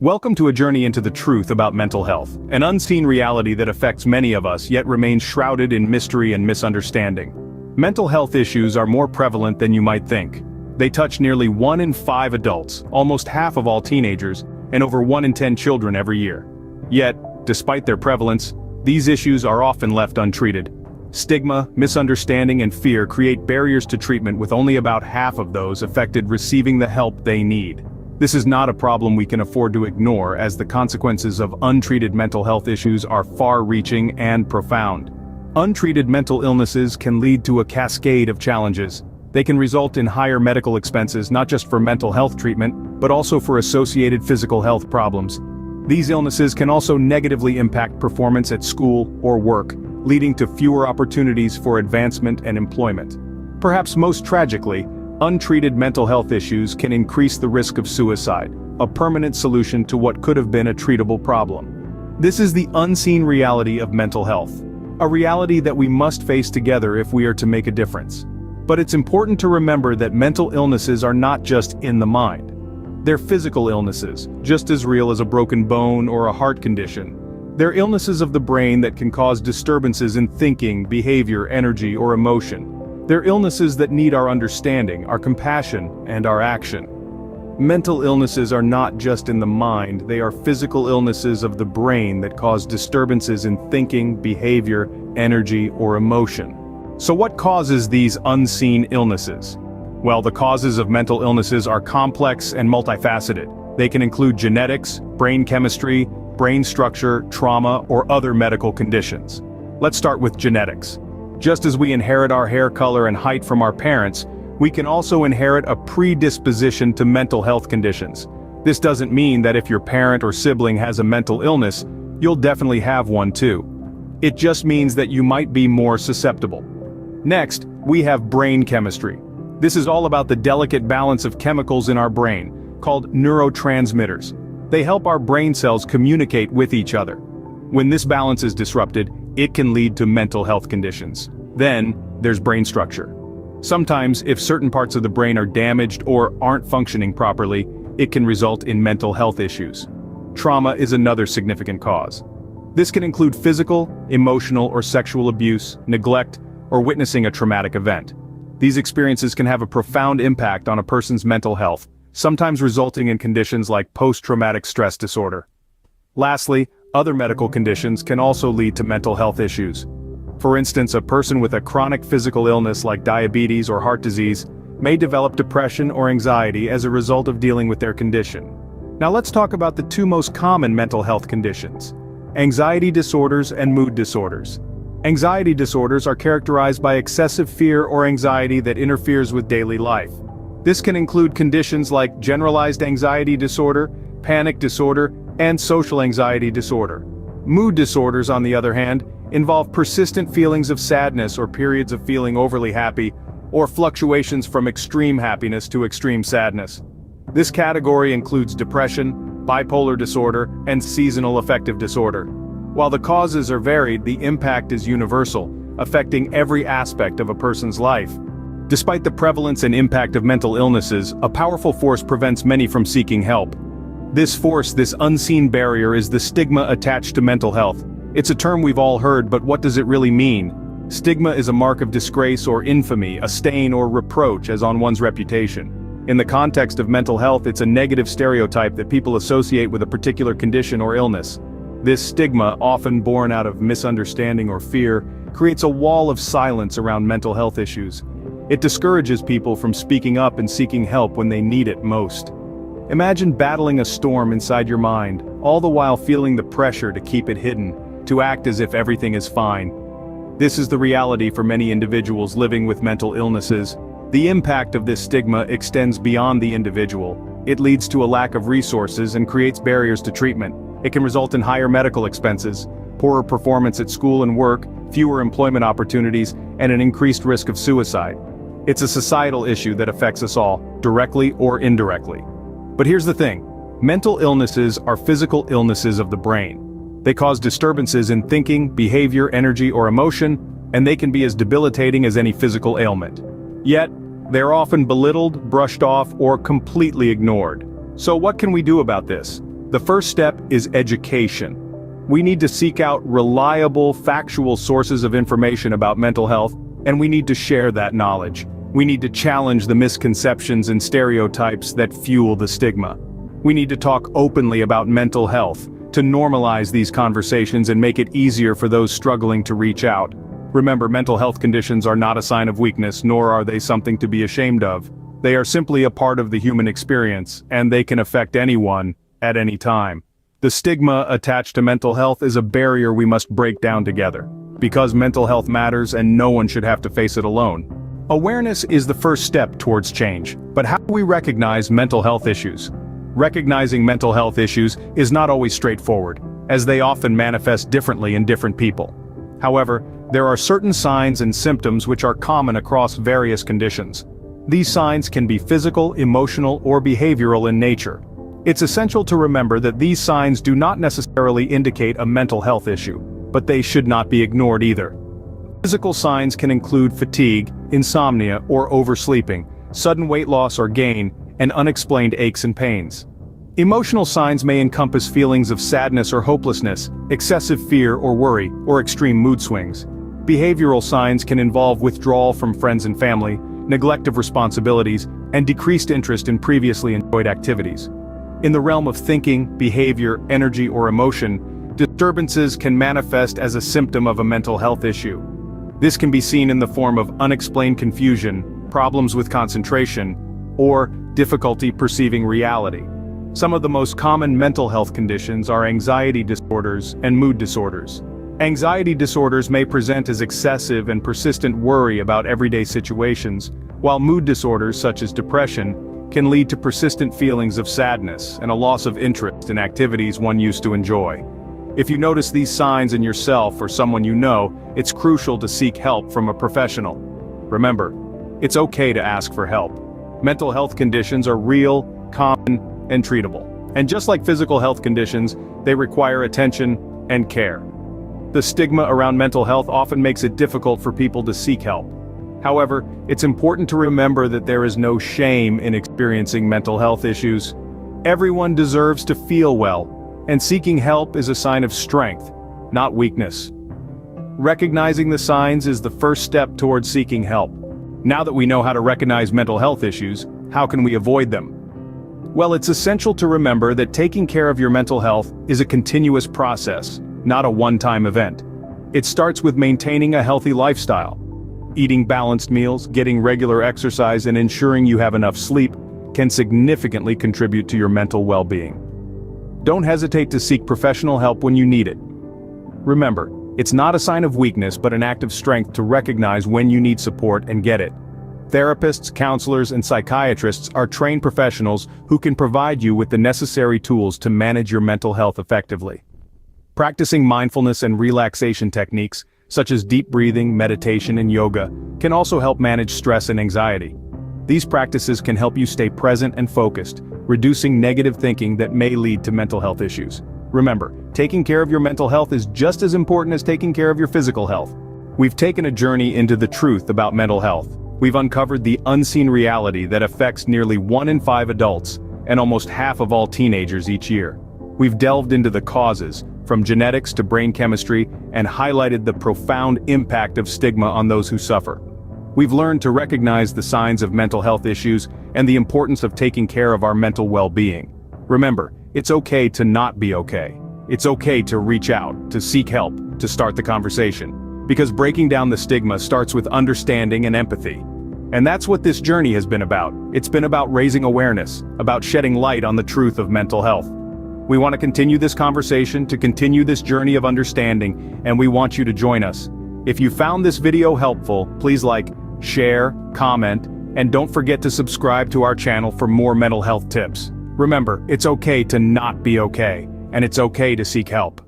Welcome to a journey into the truth about mental health, an unseen reality that affects many of us yet remains shrouded in mystery and misunderstanding. Mental health issues are more prevalent than you might think. They touch nearly 1 in 5 adults, almost half of all teenagers, and over 1 in 10 children every year. Yet, despite their prevalence, these issues are often left untreated. Stigma, misunderstanding, and fear create barriers to treatment, with only about half of those affected receiving the help they need. This is not a problem we can afford to ignore, as the consequences of untreated mental health issues are far-reaching and profound. Untreated mental illnesses can lead to a cascade of challenges. They can result in higher medical expenses, not just for mental health treatment, but also for associated physical health problems. These illnesses can also negatively impact performance at school or work, leading to fewer opportunities for advancement and employment. Perhaps most tragically, untreated mental health issues can increase the risk of suicide, a permanent solution to what could have been a treatable problem. This is the unseen reality of mental health, a reality that we must face together if we are to make a difference. But it's important to remember that mental illnesses are not just in the mind. They're physical illnesses, just as real as a broken bone or a heart condition. They're illnesses of the brain that can cause disturbances in thinking, behavior, energy, or emotion. They're illnesses that need our understanding, our compassion, and our action. Mental illnesses are not just in the mind, they are physical illnesses of the brain that cause disturbances in thinking, behavior, energy, or emotion. So what causes these unseen illnesses? Well, the causes of mental illnesses are complex and multifaceted. They can include genetics, brain chemistry, brain structure, trauma, or other medical conditions. Let's start with genetics. Just as we inherit our hair color and height from our parents, we can also inherit a predisposition to mental health conditions. This doesn't mean that if your parent or sibling has a mental illness, you'll definitely have one too. It just means that you might be more susceptible. Next, we have brain chemistry. This is all about the delicate balance of chemicals in our brain, called neurotransmitters. They help our brain cells communicate with each other. When this balance is disrupted, it can lead to mental health conditions. Then, there's brain structure. Sometimes, if certain parts of the brain are damaged or aren't functioning properly, it can result in mental health issues. Trauma is another significant cause. This can include physical, emotional, or sexual abuse, neglect, or witnessing a traumatic event. These experiences can have a profound impact on a person's mental health, sometimes resulting in conditions like post-traumatic stress disorder. Lastly, other medical conditions can also lead to mental health issues. For instance, a person with a chronic physical illness like diabetes or heart disease may develop depression or anxiety as a result of dealing with their condition. Now let's talk about the 2 most common mental health conditions: anxiety disorders and mood disorders. Anxiety disorders are characterized by excessive fear or anxiety that interferes with daily life. This can include conditions like generalized anxiety disorder, panic disorder, and social anxiety disorder. Mood disorders, on the other hand, involve persistent feelings of sadness or periods of feeling overly happy, or fluctuations from extreme happiness to extreme sadness. This category includes depression, bipolar disorder, and seasonal affective disorder. While the causes are varied, the impact is universal, affecting every aspect of a person's life. Despite the prevalence and impact of mental illnesses, a powerful force prevents many from seeking help. This force, this unseen barrier, is the stigma attached to mental health. It's a term we've all heard, but what does it really mean? Stigma is a mark of disgrace or infamy, a stain or reproach as on one's reputation. In the context of mental health, it's a negative stereotype that people associate with a particular condition or illness. This stigma, often born out of misunderstanding or fear, creates a wall of silence around mental health issues. It discourages people from speaking up and seeking help when they need it most. Imagine battling a storm inside your mind, all the while feeling the pressure to keep it hidden, to act as if everything is fine. This is the reality for many individuals living with mental illnesses. The impact of this stigma extends beyond the individual. It leads to a lack of resources and creates barriers to treatment. It can result in higher medical expenses, poorer performance at school and work, fewer employment opportunities, and an increased risk of suicide. It's a societal issue that affects us all, directly or indirectly. But here's the thing: mental illnesses are physical illnesses of the brain. They cause disturbances in thinking, behavior, energy, or emotion, and they can be as debilitating as any physical ailment. Yet, they're often belittled, brushed off, or completely ignored. So what can we do about this? The first step is education. We need to seek out reliable, factual sources of information about mental health, and we need to share that knowledge. We need to challenge the misconceptions and stereotypes that fuel the stigma. We need to talk openly about mental health, to normalize these conversations and make it easier for those struggling to reach out. Remember, mental health conditions are not a sign of weakness, nor are they something to be ashamed of. They are simply a part of the human experience, and they can affect anyone, at any time. The stigma attached to mental health is a barrier we must break down together. Because mental health matters and no one should have to face it alone. Awareness is the first step towards change, but how do we recognize mental health issues? Recognizing mental health issues is not always straightforward, as they often manifest differently in different people. However, there are certain signs and symptoms which are common across various conditions. These signs can be physical, emotional, or behavioral in nature. It's essential to remember that these signs do not necessarily indicate a mental health issue, but they should not be ignored either. Physical signs can include fatigue, insomnia or oversleeping, sudden weight loss or gain, and unexplained aches and pains. Emotional signs may encompass feelings of sadness or hopelessness, excessive fear or worry, or extreme mood swings. Behavioral signs can involve withdrawal from friends and family, neglect of responsibilities, and decreased interest in previously enjoyed activities. In the realm of thinking, behavior, energy, or emotion, disturbances can manifest as a symptom of a mental health issue. This can be seen in the form of unexplained confusion, problems with concentration, or difficulty perceiving reality. Some of the most common mental health conditions are anxiety disorders and mood disorders. Anxiety disorders may present as excessive and persistent worry about everyday situations, while mood disorders such as depression can lead to persistent feelings of sadness and a loss of interest in activities one used to enjoy. If you notice these signs in yourself or someone you know, it's crucial to seek help from a professional. Remember, it's okay to ask for help. Mental health conditions are real, common, and treatable. And just like physical health conditions, they require attention and care. The stigma around mental health often makes it difficult for people to seek help. However, it's important to remember that there is no shame in experiencing mental health issues. Everyone deserves to feel well, and seeking help is a sign of strength, not weakness. Recognizing the signs is the first step towards seeking help. Now that we know how to recognize mental health issues, how can we avoid them? Well, it's essential to remember that taking care of your mental health is a continuous process, not a one-time event. It starts with maintaining a healthy lifestyle. Eating balanced meals, getting regular exercise, and ensuring you have enough sleep can significantly contribute to your mental well-being. Don't hesitate to seek professional help when you need it. Remember, it's not a sign of weakness but an act of strength to recognize when you need support and get it. Therapists, counselors, and psychiatrists are trained professionals who can provide you with the necessary tools to manage your mental health effectively. Practicing mindfulness and relaxation techniques, such as deep breathing, meditation, and yoga, can also help manage stress and anxiety. These practices can help you stay present and focused, reducing negative thinking that may lead to mental health issues. Remember, taking care of your mental health is just as important as taking care of your physical health. We've taken a journey into the truth about mental health. We've uncovered the unseen reality that affects nearly 1 in 5 adults and almost half of all teenagers each year. We've delved into the causes, from genetics to brain chemistry, and highlighted the profound impact of stigma on those who suffer. We've learned to recognize the signs of mental health issues and the importance of taking care of our mental well-being. Remember, it's okay to not be okay. It's okay to reach out, to seek help, to start the conversation. Because breaking down the stigma starts with understanding and empathy. And that's what this journey has been about. It's been about raising awareness, about shedding light on the truth of mental health. We want to continue this conversation, to continue this journey of understanding, and we want you to join us. If you found this video helpful, please like, share, comment, and don't forget to subscribe to our channel for more mental health tips. Remember, it's okay to not be okay, and it's okay to seek help.